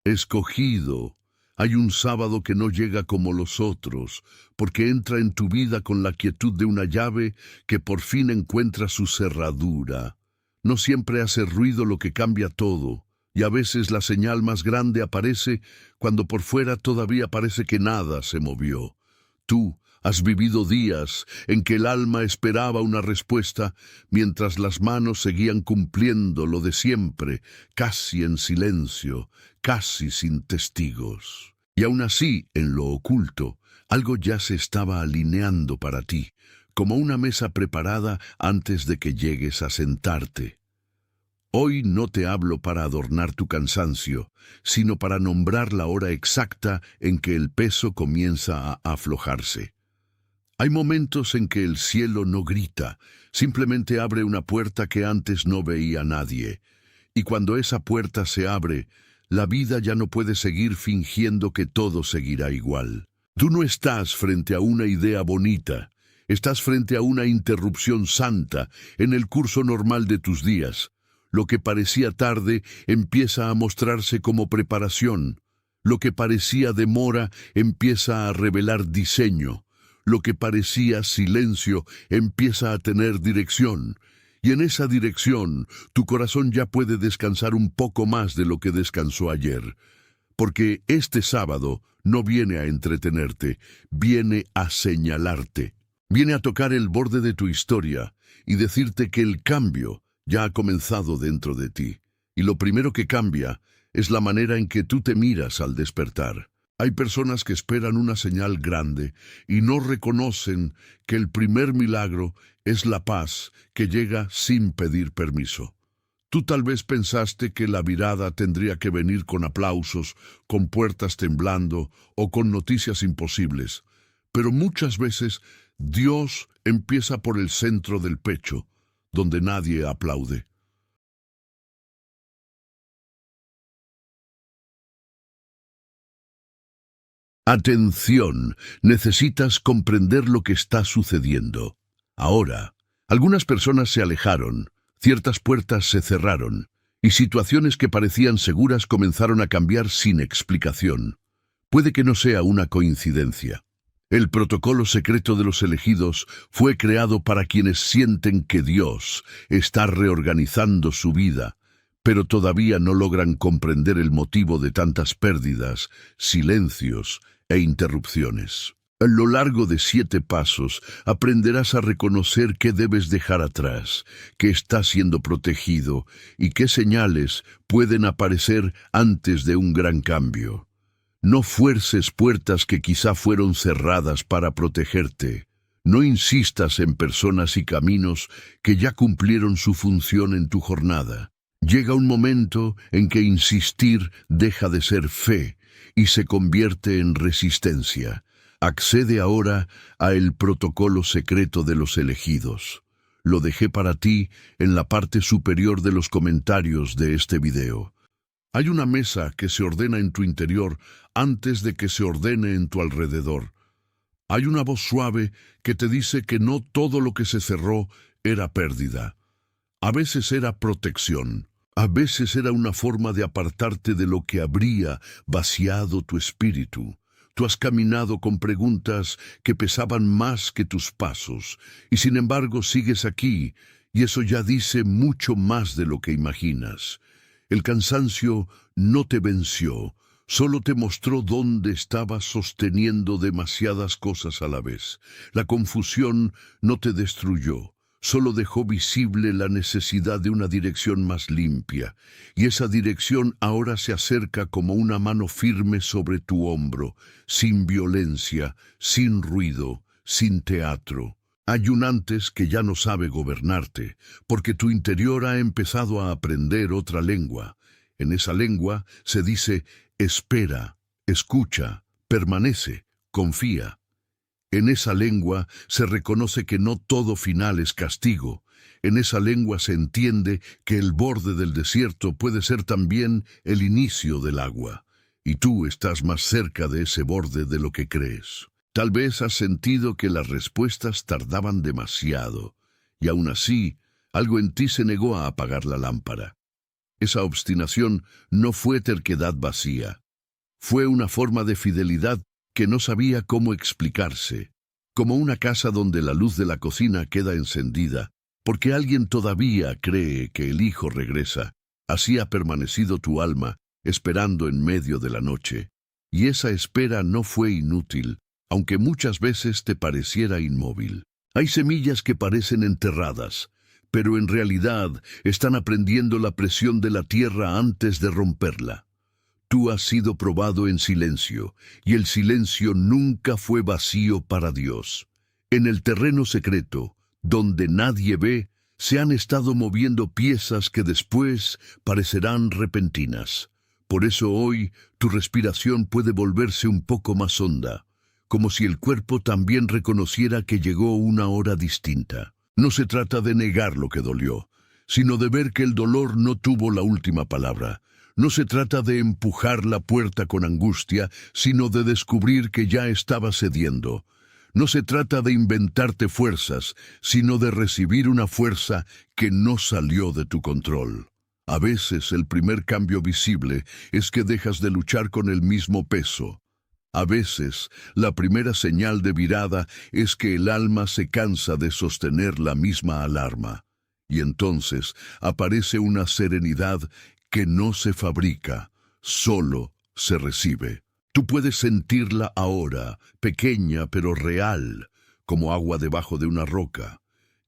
Escogido. Hay un sábado que no llega como los otros, porque entra en tu vida con la quietud de una llave que por fin encuentra su cerradura. No siempre hace ruido lo que cambia todo, y a veces la señal más grande aparece cuando por fuera todavía parece que nada se movió. Tú has vivido días en que el alma esperaba una respuesta mientras las manos seguían cumpliendo lo de siempre, casi en silencio, casi sin testigos. Y aún así, en lo oculto, algo ya se estaba alineando para ti, como una mesa preparada antes de que llegues a sentarte. Hoy no te hablo para adornar tu cansancio, sino para nombrar la hora exacta en que el peso comienza a aflojarse. Hay momentos en que el cielo no grita, simplemente abre una puerta que antes no veía nadie. Y cuando esa puerta se abre, la vida ya no puede seguir fingiendo que todo seguirá igual. Tú no estás frente a una idea bonita, estás frente a una interrupción santa en el curso normal de tus días. Lo que parecía tarde empieza a mostrarse como preparación. Lo que parecía demora empieza a revelar diseño. Lo que parecía silencio empieza a tener dirección. Y en esa dirección, tu corazón ya puede descansar un poco más de lo que descansó ayer. Porque este sábado no viene a entretenerte, viene a señalarte. Viene a tocar el borde de tu historia y decirte que el cambio ya ha comenzado dentro de ti. Y lo primero que cambia es la manera en que tú te miras al despertar. Hay personas que esperan una señal grande y no reconocen que el primer milagro es la paz que llega sin pedir permiso. Tú tal vez pensaste que la virada tendría que venir con aplausos, con puertas temblando o con noticias imposibles, pero muchas veces Dios empieza por el centro del pecho, donde nadie aplaude. Atención, necesitas comprender lo que está sucediendo. Ahora, algunas personas se alejaron, ciertas puertas se cerraron, y situaciones que parecían seguras comenzaron a cambiar sin explicación. Puede que no sea una coincidencia. El protocolo secreto de los elegidos fue creado para quienes sienten que Dios está reorganizando su vida, pero todavía no logran comprender el motivo de tantas pérdidas, silencios e interrupciones. A lo largo de 7 pasos aprenderás a reconocer qué debes dejar atrás, qué está siendo protegido y qué señales pueden aparecer antes de un gran cambio. No fuerces puertas que quizá fueron cerradas para protegerte. No insistas en personas y caminos que ya cumplieron su función en tu jornada. Llega un momento en que insistir deja de ser fe y se convierte en resistencia. Accede ahora a el protocolo secreto de los elegidos. Lo dejé para ti en la parte superior de los comentarios de este video. Hay una mesa que se ordena en tu interior antes de que se ordene en tu alrededor. Hay una voz suave que te dice que no todo lo que se cerró era pérdida. A veces era protección. A veces era una forma de apartarte de lo que habría vaciado tu espíritu. Tú has caminado con preguntas que pesaban más que tus pasos, y sin embargo sigues aquí, y eso ya dice mucho más de lo que imaginas. El cansancio no te venció, solo te mostró dónde estabas sosteniendo demasiadas cosas a la vez. La confusión no te destruyó. Solo dejó visible la necesidad de una dirección más limpia, y esa dirección ahora se acerca como una mano firme sobre tu hombro, sin violencia, sin ruido, sin teatro. Hay un antes que ya no sabe gobernarte, porque tu interior ha empezado a aprender otra lengua. En esa lengua se dice, espera, escucha, permanece, confía. En esa lengua se reconoce que no todo final es castigo. En esa lengua se entiende que el borde del desierto puede ser también el inicio del agua. Y tú estás más cerca de ese borde de lo que crees. Tal vez has sentido que las respuestas tardaban demasiado, y aún así, algo en ti se negó a apagar la lámpara. Esa obstinación no fue terquedad vacía. Fue una forma de fidelidad que no sabía cómo explicarse, como una casa donde la luz de la cocina queda encendida, porque alguien todavía cree que el hijo regresa. Así ha permanecido tu alma, esperando en medio de la noche. Y esa espera no fue inútil, aunque muchas veces te pareciera inmóvil. Hay semillas que parecen enterradas, pero en realidad están aprendiendo la presión de la tierra antes de romperla. Tú has sido probado en silencio, y el silencio nunca fue vacío para Dios. En el terreno secreto, donde nadie ve, se han estado moviendo piezas que después parecerán repentinas. Por eso hoy tu respiración puede volverse un poco más honda, como si el cuerpo también reconociera que llegó una hora distinta. No se trata de negar lo que dolió, sino de ver que el dolor no tuvo la última palabra. No se trata de empujar la puerta con angustia, sino de descubrir que ya estaba cediendo. No se trata de inventarte fuerzas, sino de recibir una fuerza que no salió de tu control. A veces el primer cambio visible es que dejas de luchar con el mismo peso. A veces la primera señal de virada es que el alma se cansa de sostener la misma alarma. Y entonces aparece una serenidad que no se fabrica, solo se recibe. Tú puedes sentirla ahora, pequeña pero real, como agua debajo de una roca.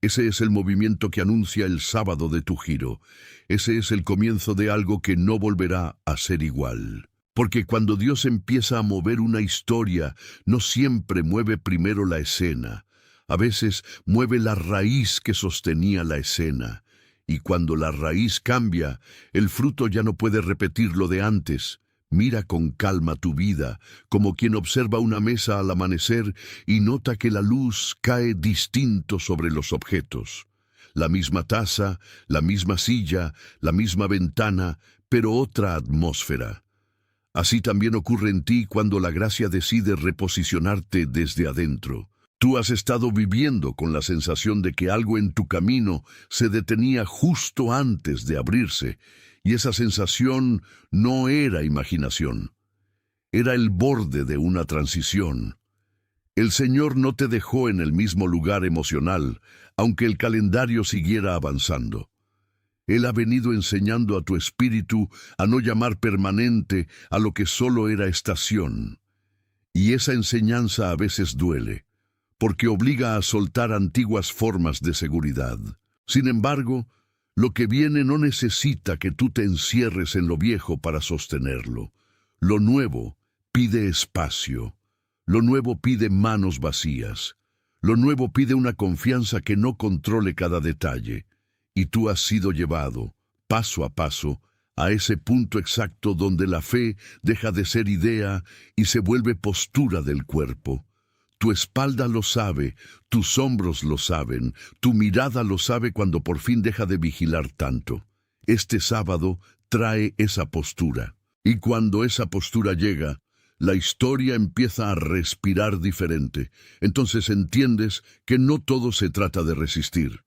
Ese es el movimiento que anuncia el sábado de tu giro. Ese es el comienzo de algo que no volverá a ser igual. Porque cuando Dios empieza a mover una historia, no siempre mueve primero la escena. A veces mueve la raíz que sostenía la escena. Y cuando la raíz cambia, el fruto ya no puede repetir lo de antes. Mira con calma tu vida, como quien observa una mesa al amanecer y nota que la luz cae distinto sobre los objetos. La misma taza, la misma silla, la misma ventana, pero otra atmósfera. Así también ocurre en ti cuando la gracia decide reposicionarte desde adentro. Tú has estado viviendo con la sensación de que algo en tu camino se detenía justo antes de abrirse, y esa sensación no era imaginación. Era el borde de una transición. El Señor no te dejó en el mismo lugar emocional, aunque el calendario siguiera avanzando. Él ha venido enseñando a tu espíritu a no llamar permanente a lo que solo era estación. Y esa enseñanza a veces duele, porque obliga a soltar antiguas formas de seguridad. Sin embargo, lo que viene no necesita que tú te encierres en lo viejo para sostenerlo. Lo nuevo pide espacio. Lo nuevo pide manos vacías. Lo nuevo pide una confianza que no controle cada detalle. Y tú has sido llevado, paso a paso, a ese punto exacto donde la fe deja de ser idea y se vuelve postura del cuerpo. Tu espalda lo sabe, tus hombros lo saben, tu mirada lo sabe cuando por fin deja de vigilar tanto. Este sábado trae esa postura. Y cuando esa postura llega, la historia empieza a respirar diferente. Entonces entiendes que no todo se trata de resistir.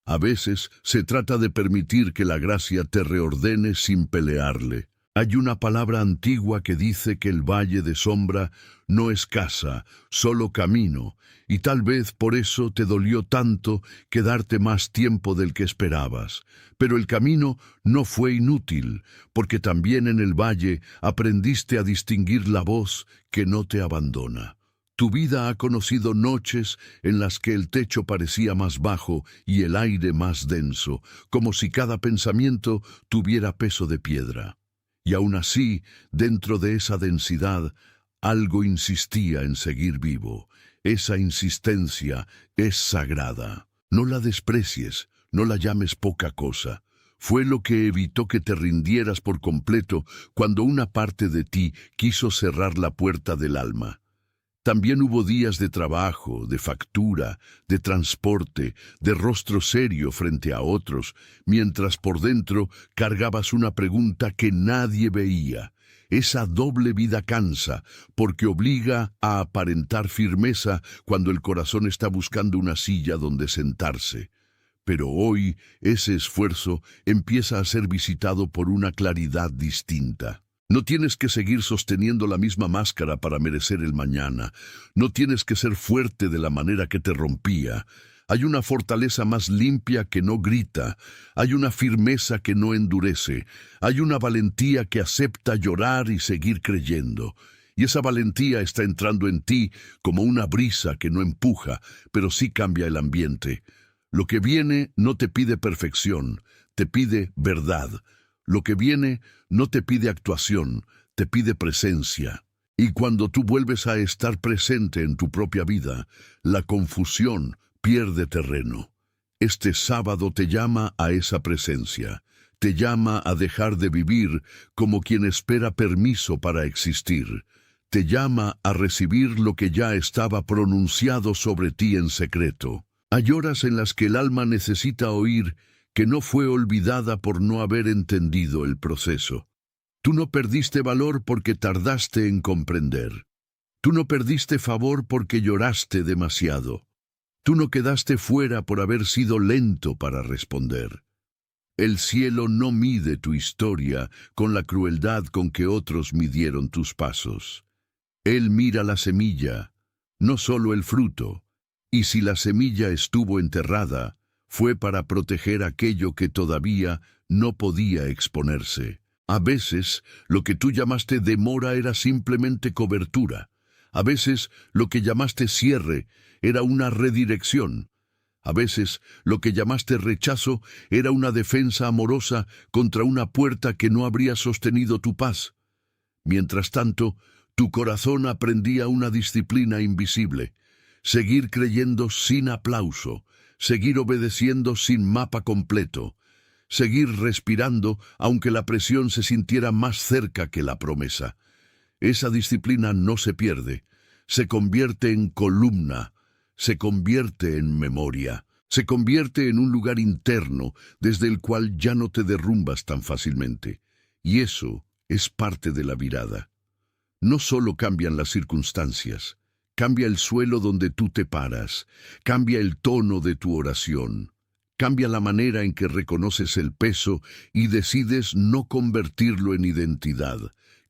A veces se trata de permitir que la gracia te reordene sin pelearle. Hay una palabra antigua que dice que el valle de sombra no es casa, solo camino, y tal vez por eso te dolió tanto quedarte más tiempo del que esperabas. Pero el camino no fue inútil, porque también en el valle aprendiste a distinguir la voz que no te abandona. Tu vida ha conocido noches en las que el techo parecía más bajo y el aire más denso, como si cada pensamiento tuviera peso de piedra. Y aún así, dentro de esa densidad, algo insistía en seguir vivo. Esa insistencia es sagrada. No la desprecies, no la llames poca cosa. Fue lo que evitó que te rindieras por completo cuando una parte de ti quiso cerrar la puerta del alma. También hubo días de trabajo, de factura, de transporte, de rostro serio frente a otros, mientras por dentro cargabas una pregunta que nadie veía. Esa doble vida cansa, porque obliga a aparentar firmeza cuando el corazón está buscando una silla donde sentarse. Pero hoy ese esfuerzo empieza a ser visitado por una claridad distinta. No tienes que seguir sosteniendo la misma máscara para merecer el mañana. No tienes que ser fuerte de la manera que te rompía. Hay una fortaleza más limpia que no grita. Hay una firmeza que no endurece. Hay una valentía que acepta llorar y seguir creyendo. Y esa valentía está entrando en ti como una brisa que no empuja, pero sí cambia el ambiente. Lo que viene no te pide perfección, te pide verdad. Lo que viene no te pide actuación, te pide presencia. Y cuando tú vuelves a estar presente en tu propia vida, la confusión pierde terreno. Este sábado te llama a esa presencia. Te llama a dejar de vivir como quien espera permiso para existir. Te llama a recibir lo que ya estaba pronunciado sobre ti en secreto. Hay horas en las que el alma necesita oír que no fue olvidada por no haber entendido el proceso. Tú no perdiste valor porque tardaste en comprender. Tú no perdiste favor porque lloraste demasiado. Tú no quedaste fuera por haber sido lento para responder. El cielo no mide tu historia con la crueldad con que otros midieron tus pasos. Él mira la semilla, no solo el fruto. Y si la semilla estuvo enterrada, fue para proteger aquello que todavía no podía exponerse. A veces, lo que tú llamaste demora era simplemente cobertura. A veces, lo que llamaste cierre era una redirección. A veces, lo que llamaste rechazo era una defensa amorosa contra una puerta que no habría sostenido tu paz. Mientras tanto, tu corazón aprendía una disciplina invisible. Seguir creyendo sin aplauso, seguir obedeciendo sin mapa completo, seguir respirando aunque la presión se sintiera más cerca que la promesa. Esa disciplina no se pierde, se convierte en columna, se convierte en memoria, se convierte en un lugar interno desde el cual ya no te derrumbas tan fácilmente. Y eso es parte de la virada. No solo cambian las circunstancias, cambia el suelo donde tú te paras, cambia el tono de tu oración, cambia la manera en que reconoces el peso y decides no convertirlo en identidad,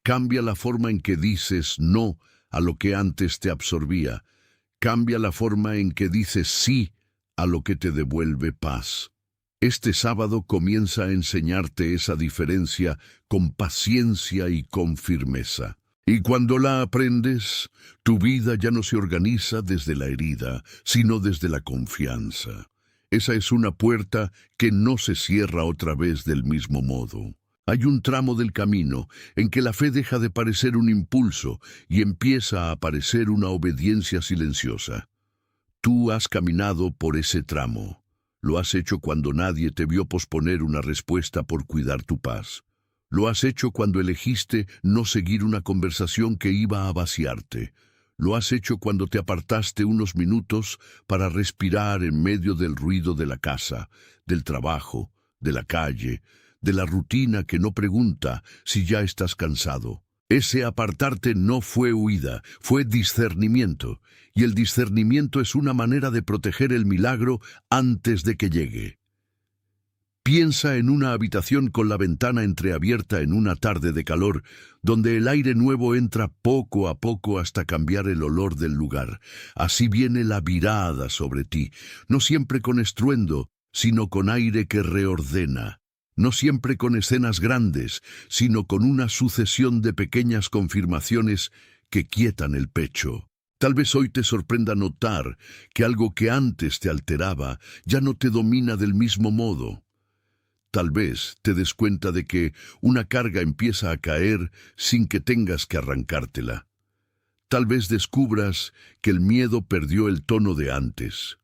cambia la forma en que dices no a lo que antes te absorbía, cambia la forma en que dices sí a lo que te devuelve paz. Este sábado comienza a enseñarte esa diferencia con paciencia y con firmeza. Y cuando la aprendes, tu vida ya no se organiza desde la herida, sino desde la confianza. Esa es una puerta que no se cierra otra vez del mismo modo. Hay un tramo del camino en que la fe deja de parecer un impulso y empieza a aparecer una obediencia silenciosa. Tú has caminado por ese tramo. Lo has hecho cuando nadie te vio posponer una respuesta por cuidar tu paz. Lo has hecho cuando elegiste no seguir una conversación que iba a vaciarte. Lo has hecho cuando te apartaste unos minutos para respirar en medio del ruido de la casa, del trabajo, de la calle, de la rutina que no pregunta si ya estás cansado. Ese apartarte no fue huida, fue discernimiento, y el discernimiento es una manera de proteger el milagro antes de que llegue. Piensa en una habitación con la ventana entreabierta en una tarde de calor, donde el aire nuevo entra poco a poco hasta cambiar el olor del lugar. Así viene la virada sobre ti, no siempre con estruendo, sino con aire que reordena. No siempre con escenas grandes, sino con una sucesión de pequeñas confirmaciones que quietan el pecho. Tal vez hoy te sorprenda notar que algo que antes te alteraba ya no te domina del mismo modo. Tal vez te des cuenta de que una carga empieza a caer sin que tengas que arrancártela. Tal vez descubras que el miedo perdió el tono de antes.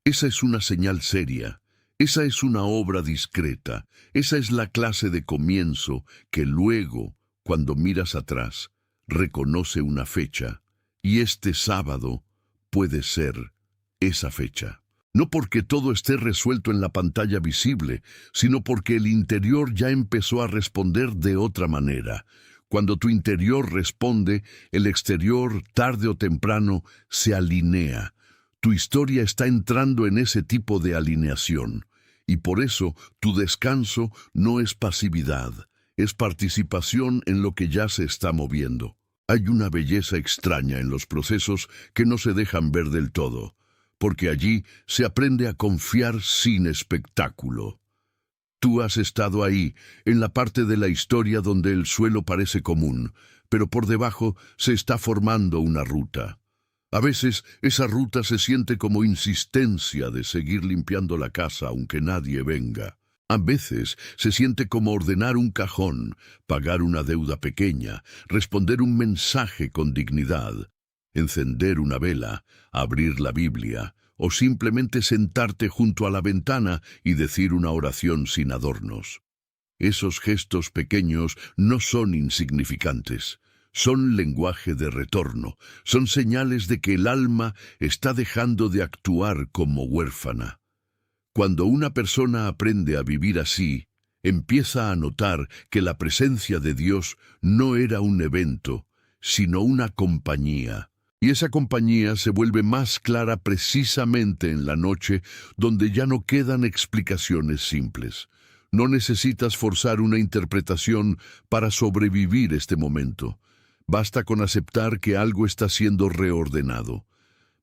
Esa es una señal seria. Esa es una obra discreta. Esa es la clase de comienzo que luego, cuando miras atrás, reconoce una fecha. Y este sábado puede ser esa fecha. No porque todo esté resuelto en la pantalla visible, sino porque el interior ya empezó a responder de otra manera. Cuando tu interior responde, el exterior, tarde o temprano, se alinea. Tu historia está entrando en ese tipo de alineación. Y por eso tu descanso no es pasividad, es participación en lo que ya se está moviendo. Hay una belleza extraña en los procesos que no se dejan ver del todo, porque allí se aprende a confiar sin espectáculo. Tú has estado ahí, en la parte de la historia donde el suelo parece común, pero por debajo se está formando una ruta. A veces esa ruta se siente como insistencia de seguir limpiando la casa aunque nadie venga. A veces se siente como ordenar un cajón, pagar una deuda pequeña, responder un mensaje con dignidad, encender una vela, abrir la Biblia, o simplemente sentarte junto a la ventana y decir una oración sin adornos. Esos gestos pequeños no son insignificantes. Son lenguaje de retorno, son señales de que el alma está dejando de actuar como huérfana. Cuando una persona aprende a vivir así, empieza a notar que la presencia de Dios no era un evento, sino una compañía. Y esa compañía se vuelve más clara precisamente en la noche, donde ya no quedan explicaciones simples. No necesitas forzar una interpretación para sobrevivir este momento. Basta con aceptar que algo está siendo reordenado.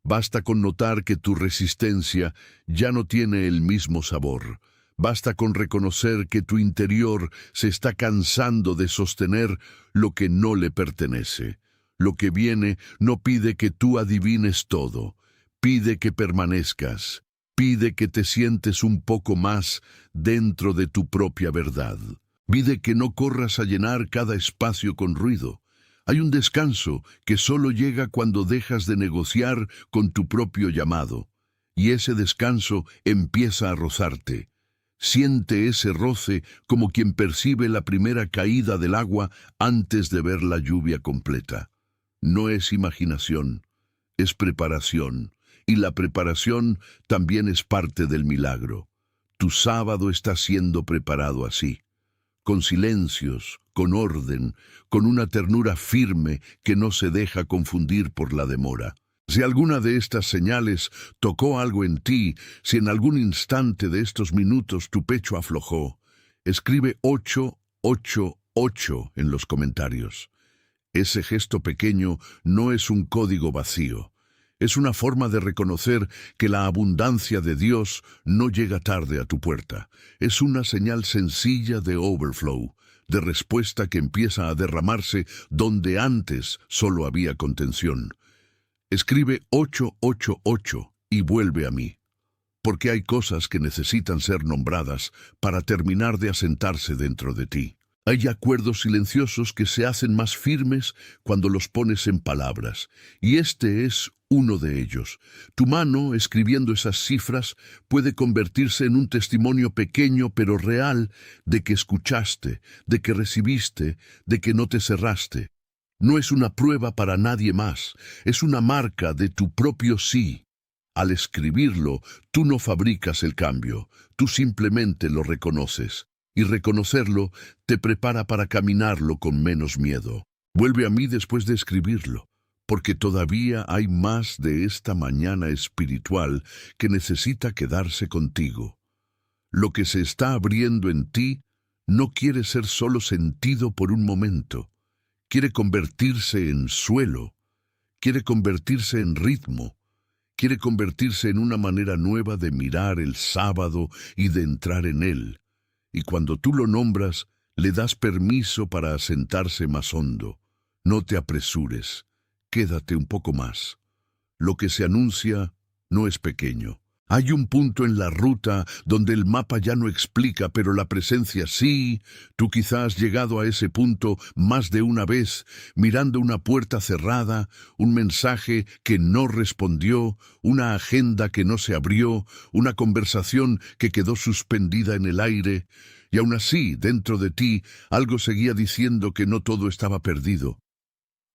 Basta con notar que tu resistencia ya no tiene el mismo sabor. Basta con reconocer que tu interior se está cansando de sostener lo que no le pertenece. Lo que viene no pide que tú adivines todo, pide que permanezcas, pide que te sientes un poco más dentro de tu propia verdad. Pide que no corras a llenar cada espacio con ruido. Hay un descanso que solo llega cuando dejas de negociar con tu propio llamado, y ese descanso empieza a rozarte. Siente ese roce como quien percibe la primera caída del agua antes de ver la lluvia completa. No es imaginación, es preparación, y la preparación también es parte del milagro. Tu sábado está siendo preparado así, con silencios, con orden, con una ternura firme que no se deja confundir por la demora. Si alguna de estas señales tocó algo en ti, si en algún instante de estos minutos tu pecho aflojó, escribe 888 en los comentarios. Ese gesto pequeño no es un código vacío. Es una forma de reconocer que la abundancia de Dios no llega tarde a tu puerta. Es una señal sencilla de overflow, de respuesta que empieza a derramarse donde antes solo había contención. Escribe 888 y vuelve a mí, porque hay cosas que necesitan ser nombradas para terminar de asentarse dentro de ti. Hay acuerdos silenciosos que se hacen más firmes cuando los pones en palabras, y este es uno de ellos. Tu mano, escribiendo esas cifras, puede convertirse en un testimonio pequeño pero real de que escuchaste, de que recibiste, de que no te cerraste. No es una prueba para nadie más, es una marca de tu propio sí. Al escribirlo, tú no fabricas el cambio, tú simplemente lo reconoces. Y reconocerlo te prepara para caminarlo con menos miedo. Vuelve a mí después de escribirlo, porque todavía hay más de esta mañana espiritual que necesita quedarse contigo. Lo que se está abriendo en ti no quiere ser solo sentido por un momento. Quiere convertirse en suelo, quiere convertirse en ritmo, quiere convertirse en una manera nueva de mirar el sábado y de entrar en él. Y cuando tú lo nombras, le das permiso para asentarse más hondo. No te apresures, quédate un poco más. Lo que se anuncia no es pequeño. Hay un punto en la ruta donde el mapa ya no explica, pero la presencia sí. Tú quizás has llegado a ese punto más de una vez, mirando una puerta cerrada, un mensaje que no respondió, una agenda que no se abrió, una conversación que quedó suspendida en el aire, y aún así, dentro de ti, algo seguía diciendo que no todo estaba perdido.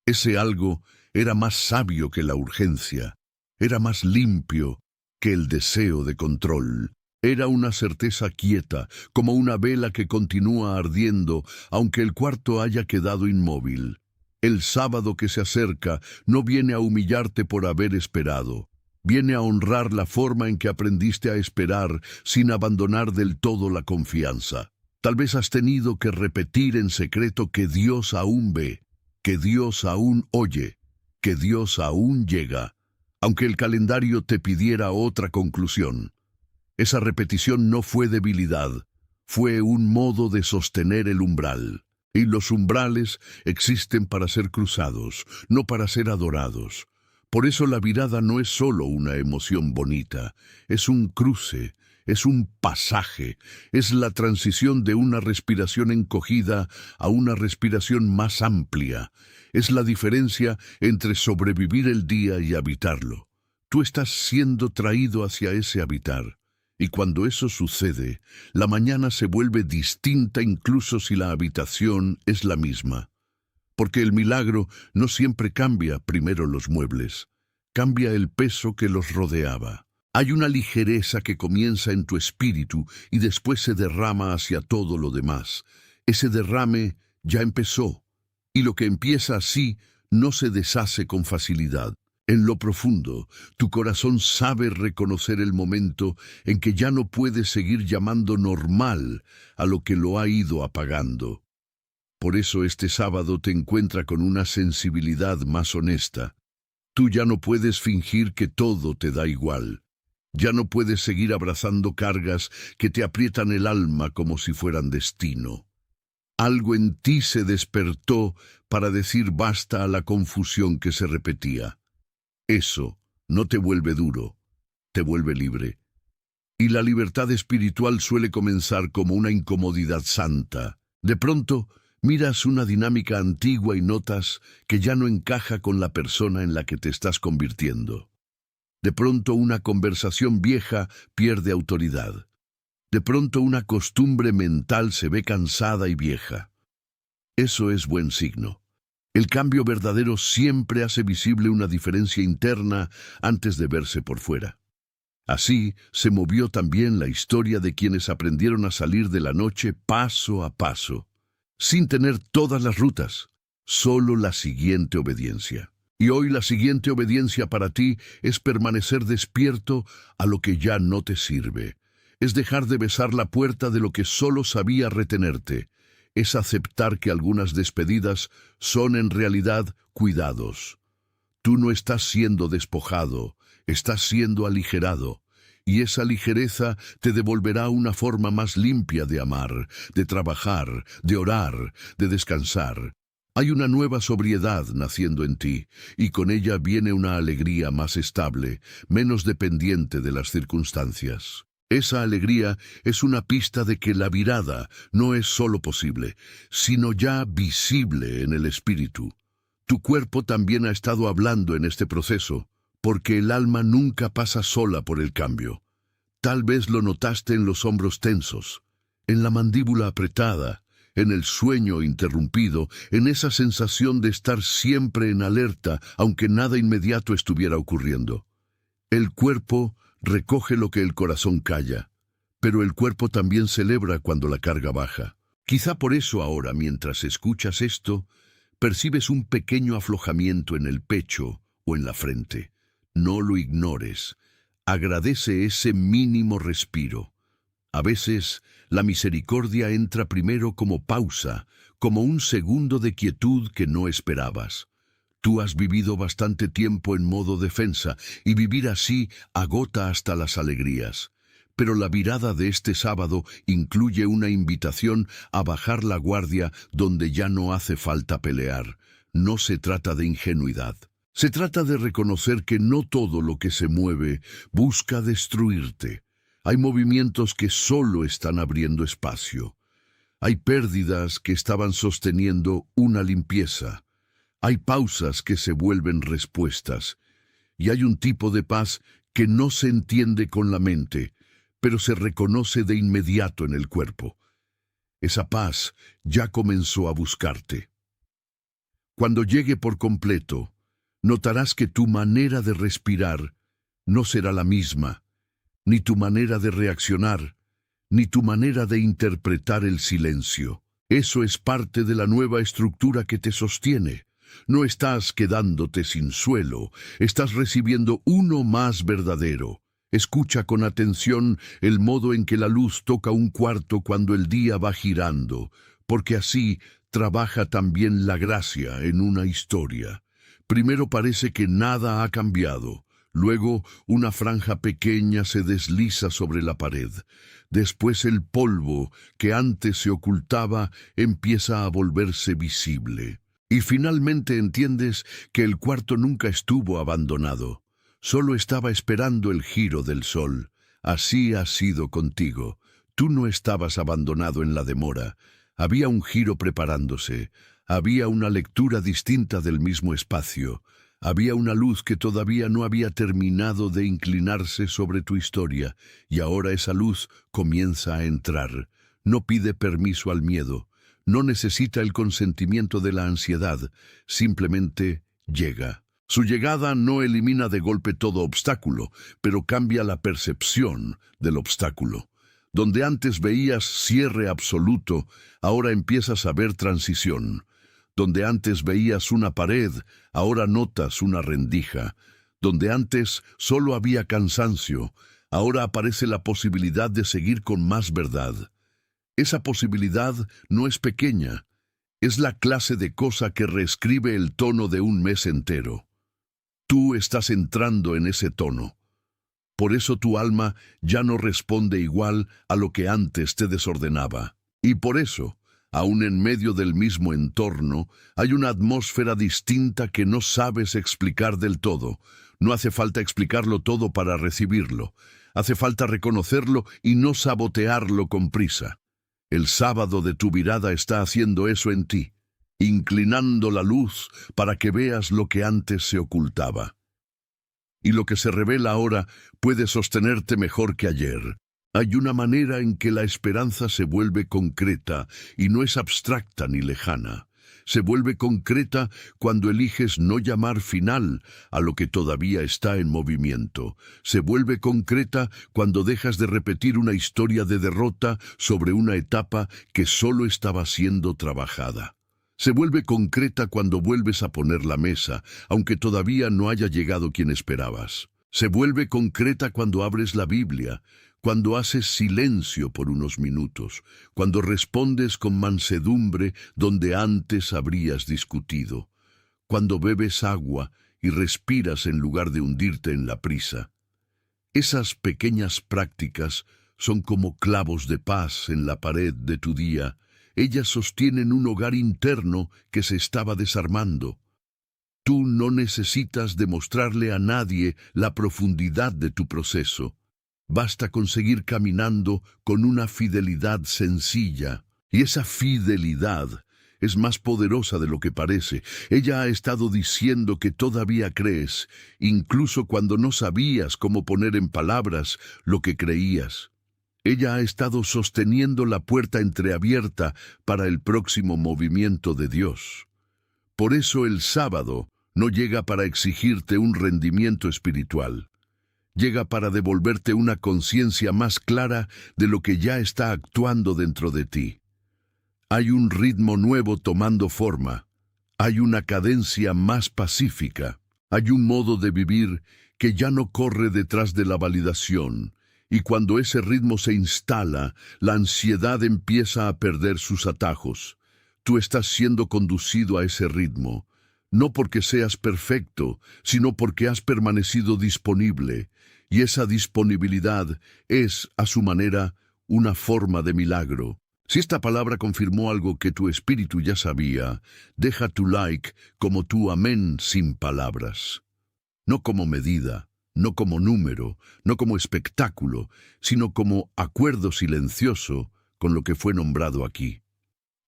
Ese algo era más sabio que la urgencia, era más limpio que el deseo de control. Era una certeza quieta, como una vela que continúa ardiendo, aunque el cuarto haya quedado inmóvil. El sábado que se acerca no viene a humillarte por haber esperado. Viene a honrar la forma en que aprendiste a esperar sin abandonar del todo la confianza. Tal vez has tenido que repetir en secreto que Dios aún ve, que Dios aún oye, que Dios aún llega, aunque el calendario te pidiera otra conclusión. Esa repetición no fue debilidad, fue un modo de sostener el umbral. Y los umbrales existen para ser cruzados, no para ser adorados. Por eso la virada no es solo una emoción bonita, es un cruce, es un pasaje, es la transición de una respiración encogida a una respiración más amplia. Es la diferencia entre sobrevivir el día y habitarlo. Tú estás siendo traído hacia ese habitar. Y cuando eso sucede, la mañana se vuelve distinta incluso si la habitación es la misma. Porque el milagro no siempre cambia primero los muebles, cambia el peso que los rodeaba. Hay una ligereza que comienza en tu espíritu y después se derrama hacia todo lo demás. Ese derrame ya empezó, y lo que empieza así no se deshace con facilidad. En lo profundo, tu corazón sabe reconocer el momento en que ya no puedes seguir llamando normal a lo que lo ha ido apagando. Por eso este sábado te encuentra con una sensibilidad más honesta. Tú ya no puedes fingir que todo te da igual. Ya no puedes seguir abrazando cargas que te aprietan el alma como si fueran destino. Algo en ti se despertó para decir basta a la confusión que se repetía. Eso no te vuelve duro, te vuelve libre. Y la libertad espiritual suele comenzar como una incomodidad santa. De pronto, miras una dinámica antigua y notas que ya no encaja con la persona en la que te estás convirtiendo. De pronto una conversación vieja pierde autoridad. De pronto una costumbre mental se ve cansada y vieja. Eso es buen signo. El cambio verdadero siempre hace visible una diferencia interna antes de verse por fuera. Así se movió también la historia de quienes aprendieron a salir de la noche paso a paso, sin tener todas las rutas, solo la siguiente obediencia. Y hoy la siguiente obediencia para ti es permanecer despierto a lo que ya no te sirve. Es dejar de besar la puerta de lo que solo sabía retenerte. Es aceptar que algunas despedidas son en realidad cuidados. Tú no estás siendo despojado, estás siendo aligerado. Y esa ligereza te devolverá una forma más limpia de amar, de trabajar, de orar, de descansar. Hay una nueva sobriedad naciendo en ti, y con ella viene una alegría más estable, menos dependiente de las circunstancias. Esa alegría es una pista de que la virada no es solo posible, sino ya visible en el espíritu. Tu cuerpo también ha estado hablando en este proceso, porque el alma nunca pasa sola por el cambio. Tal vez lo notaste en los hombros tensos, en la mandíbula apretada, en el sueño interrumpido, en esa sensación de estar siempre en alerta, aunque nada inmediato estuviera ocurriendo. El cuerpo recoge lo que el corazón calla, pero el cuerpo también celebra cuando la carga baja. Quizá por eso ahora, mientras escuchas esto, percibes un pequeño aflojamiento en el pecho o en la frente. No lo ignores. Agradece ese mínimo respiro. A veces, la misericordia entra primero como pausa, como un segundo de quietud que no esperabas. Tú has vivido bastante tiempo en modo defensa, y vivir así agota hasta las alegrías. Pero la virada de este sábado incluye una invitación a bajar la guardia donde ya no hace falta pelear. No se trata de ingenuidad. Se trata de reconocer que no todo lo que se mueve busca destruirte. Hay movimientos que solo están abriendo espacio. Hay pérdidas que estaban sosteniendo una limpieza. Hay pausas que se vuelven respuestas. Y hay un tipo de paz que no se entiende con la mente, pero se reconoce de inmediato en el cuerpo. Esa paz ya comenzó a buscarte. Cuando llegue por completo, notarás que tu manera de respirar no será la misma, ni tu manera de reaccionar, ni tu manera de interpretar el silencio. Eso es parte de la nueva estructura que te sostiene. No estás quedándote sin suelo, estás recibiendo uno más verdadero. Escucha con atención el modo en que la luz toca un cuarto cuando el día va girando, porque así trabaja también la gracia en una historia. Primero parece que nada ha cambiado. Luego una franja pequeña se desliza sobre la pared. Después el polvo que antes se ocultaba empieza a volverse visible. Y finalmente entiendes que el cuarto nunca estuvo abandonado. Solo estaba esperando el giro del sol. Así ha sido contigo. Tú no estabas abandonado en la demora. Había un giro preparándose. Había una lectura distinta del mismo espacio. Había una luz que todavía no había terminado de inclinarse sobre tu historia, y ahora esa luz comienza a entrar. No pide permiso al miedo. No necesita el consentimiento de la ansiedad. Simplemente llega. Su llegada no elimina de golpe todo obstáculo, pero cambia la percepción del obstáculo. Donde antes veías cierre absoluto, ahora empiezas a ver transición. Donde antes veías una pared, ahora notas una rendija. Donde antes solo había cansancio, ahora aparece la posibilidad de seguir con más verdad. Esa posibilidad no es pequeña, es la clase de cosa que reescribe el tono de un mes entero. Tú estás entrando en ese tono. Por eso tu alma ya no responde igual a lo que antes te desordenaba. Y por eso, aun en medio del mismo entorno, hay una atmósfera distinta que no sabes explicar del todo. No hace falta explicarlo todo para recibirlo. Hace falta reconocerlo y no sabotearlo con prisa. El sábado de tu mirada está haciendo eso en ti, inclinando la luz para que veas lo que antes se ocultaba. Y lo que se revela ahora puede sostenerte mejor que ayer. Hay una manera en que la esperanza se vuelve concreta y no es abstracta ni lejana. Se vuelve concreta cuando eliges no llamar final a lo que todavía está en movimiento. Se vuelve concreta cuando dejas de repetir una historia de derrota sobre una etapa que solo estaba siendo trabajada. Se vuelve concreta cuando vuelves a poner la mesa, aunque todavía no haya llegado quien esperabas. Se vuelve concreta cuando abres la Biblia, cuando haces silencio por unos minutos, cuando respondes con mansedumbre donde antes habrías discutido, cuando bebes agua y respiras en lugar de hundirte en la prisa. Esas pequeñas prácticas son como clavos de paz en la pared de tu día. Ellas sostienen un hogar interno que se estaba desarmando. Tú no necesitas demostrarle a nadie la profundidad de tu proceso. Basta con seguir caminando con una fidelidad sencilla. Y esa fidelidad es más poderosa de lo que parece. Ella ha estado diciendo que todavía crees, incluso cuando no sabías cómo poner en palabras lo que creías. Ella ha estado sosteniendo la puerta entreabierta para el próximo movimiento de Dios. Por eso el sábado no llega para exigirte un rendimiento espiritual. Llega para devolverte una conciencia más clara de lo que ya está actuando dentro de ti. Hay un ritmo nuevo tomando forma. Hay una cadencia más pacífica. Hay un modo de vivir que ya no corre detrás de la validación. Y cuando ese ritmo se instala, la ansiedad empieza a perder sus atajos. Tú estás siendo conducido a ese ritmo, no porque seas perfecto, sino porque has permanecido disponible. Y esa disponibilidad es, a su manera, una forma de milagro. Si esta palabra confirmó algo que tu espíritu ya sabía, deja tu like como tu amén sin palabras. No como medida, no como número, no como espectáculo, sino como acuerdo silencioso con lo que fue nombrado aquí.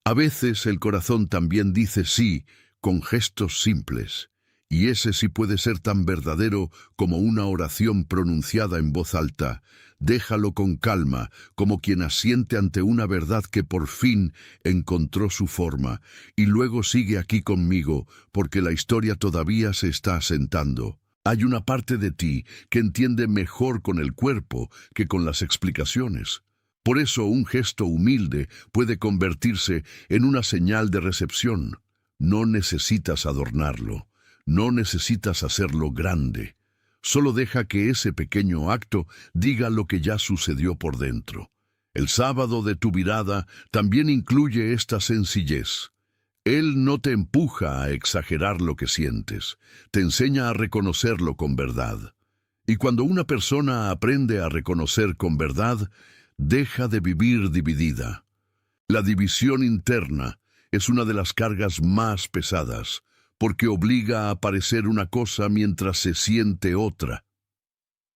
A veces el corazón también dice sí con gestos simples, y ese sí puede ser tan verdadero como una oración pronunciada en voz alta. Déjalo con calma, como quien asiente ante una verdad que por fin encontró su forma, y luego sigue aquí conmigo, porque la historia todavía se está asentando. Hay una parte de ti que entiende mejor con el cuerpo que con las explicaciones. Por eso un gesto humilde puede convertirse en una señal de recepción. No necesitas adornarlo, no necesitas hacerlo grande. Solo deja que ese pequeño acto diga lo que ya sucedió por dentro. El sábado de tu virada también incluye esta sencillez. Él no te empuja a exagerar lo que sientes, te enseña a reconocerlo con verdad. Y cuando una persona aprende a reconocer con verdad, deja de vivir dividida. La división interna es una de las cargas más pesadas, porque obliga a parecer una cosa mientras se siente otra.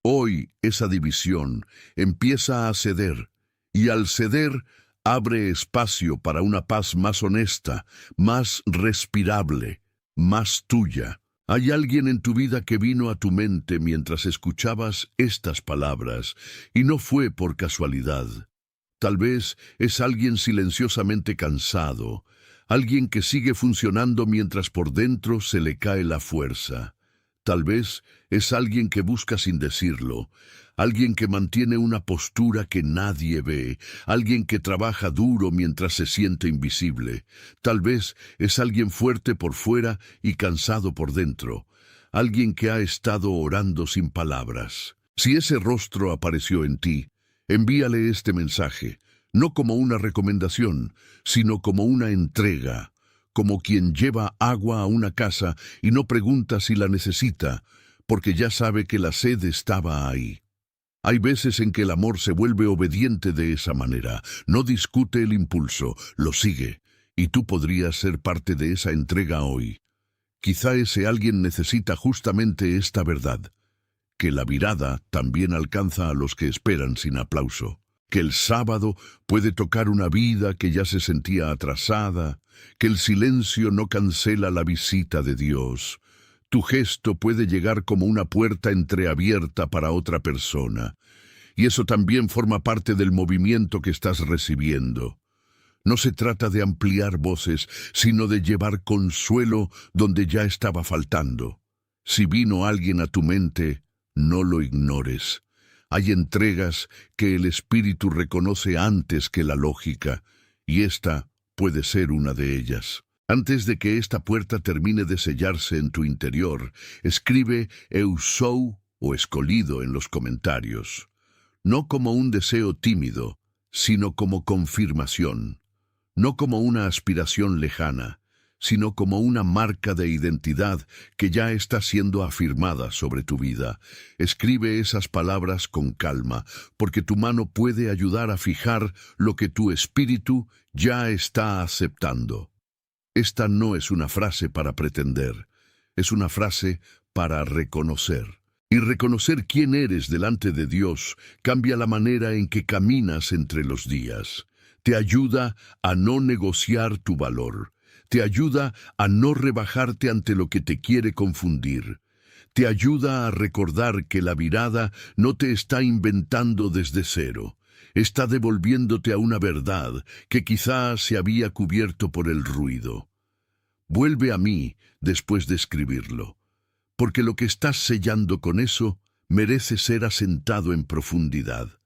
Hoy esa división empieza a ceder, y al ceder abre espacio para una paz más honesta, más respirable, más tuya. Hay alguien en tu vida que vino a tu mente mientras escuchabas estas palabras, y no fue por casualidad. Tal vez es alguien silenciosamente cansado, alguien que sigue funcionando mientras por dentro se le cae la fuerza. Tal vez es alguien que busca sin decirlo, alguien que mantiene una postura que nadie ve, alguien que trabaja duro mientras se siente invisible. Tal vez es alguien fuerte por fuera y cansado por dentro, alguien que ha estado orando sin palabras. Si ese rostro apareció en ti, envíale este mensaje, no como una recomendación, sino como una entrega, como quien lleva agua a una casa y no pregunta si la necesita, porque ya sabe que la sed estaba ahí. Hay veces en que el amor se vuelve obediente de esa manera, no discute el impulso, lo sigue, y tú podrías ser parte de esa entrega hoy. Quizá ese alguien necesita justamente esta verdad, que la virada también alcanza a los que esperan sin aplauso, que el sábado puede tocar una vida que ya se sentía atrasada, que el silencio no cancela la visita de Dios. Tu gesto puede llegar como una puerta entreabierta para otra persona, y eso también forma parte del movimiento que estás recibiendo. No se trata de ampliar voces, sino de llevar consuelo donde ya estaba faltando. Si vino alguien a tu mente, no lo ignores. Hay entregas que el espíritu reconoce antes que la lógica, y esta puede ser una de ellas. Antes de que esta puerta termine de sellarse en tu interior, escribe Eusou o escolido en los comentarios. No como un deseo tímido, sino como confirmación. No como una aspiración lejana, sino como una marca de identidad que ya está siendo afirmada sobre tu vida. Escribe esas palabras con calma, porque tu mano puede ayudar a fijar lo que tu espíritu ya está aceptando. Esta no es una frase para pretender, es una frase para reconocer. Y reconocer quién eres delante de Dios cambia la manera en que caminas entre los días. Te ayuda a no negociar tu valor. Te ayuda a no rebajarte ante lo que te quiere confundir. Te ayuda a recordar que la virada no te está inventando desde cero. Está devolviéndote a una verdad que quizás se había cubierto por el ruido. Vuelve a mí después de escribirlo, porque lo que estás sellando con eso merece ser asentado en profundidad.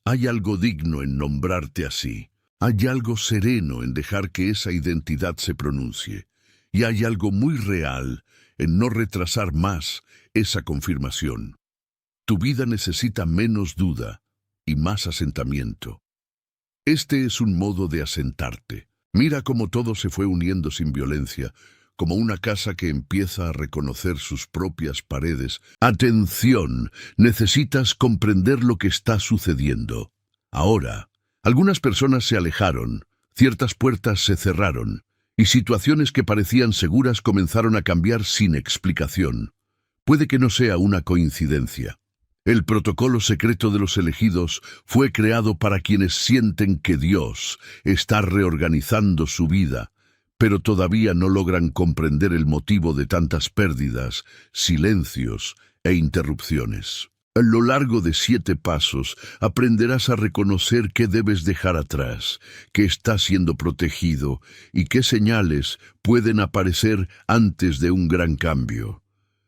Hay algo digno en nombrarte así. Hay algo sereno en dejar que esa identidad se pronuncie. Y hay algo muy real en no retrasar más esa confirmación. Tu vida necesita menos duda y más asentamiento. Este es un modo de asentarte. Mira cómo todo se fue uniendo sin violencia, como una casa que empieza a reconocer sus propias paredes. Atención, necesitas comprender lo que está sucediendo. Ahora, algunas personas se alejaron, ciertas puertas se cerraron, y situaciones que parecían seguras comenzaron a cambiar sin explicación. Puede que no sea una coincidencia. El protocolo secreto de los elegidos fue creado para quienes sienten que Dios está reorganizando su vida, pero todavía no logran comprender el motivo de tantas pérdidas, silencios e interrupciones. A lo largo de 7 pasos aprenderás a reconocer qué debes dejar atrás, qué está siendo protegido y qué señales pueden aparecer antes de un gran cambio.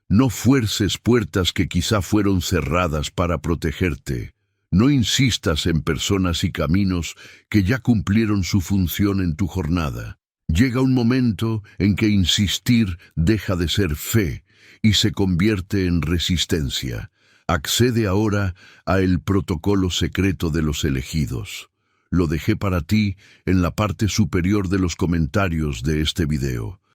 No fuerces puertas que quizá fueron cerradas para protegerte. No insistas en personas y caminos que ya cumplieron su función en tu jornada. Llega un momento en que insistir deja de ser fe y se convierte en resistencia. Accede ahora a el protocolo secreto de los elegidos. Lo dejé para ti en la parte superior de los comentarios de este video.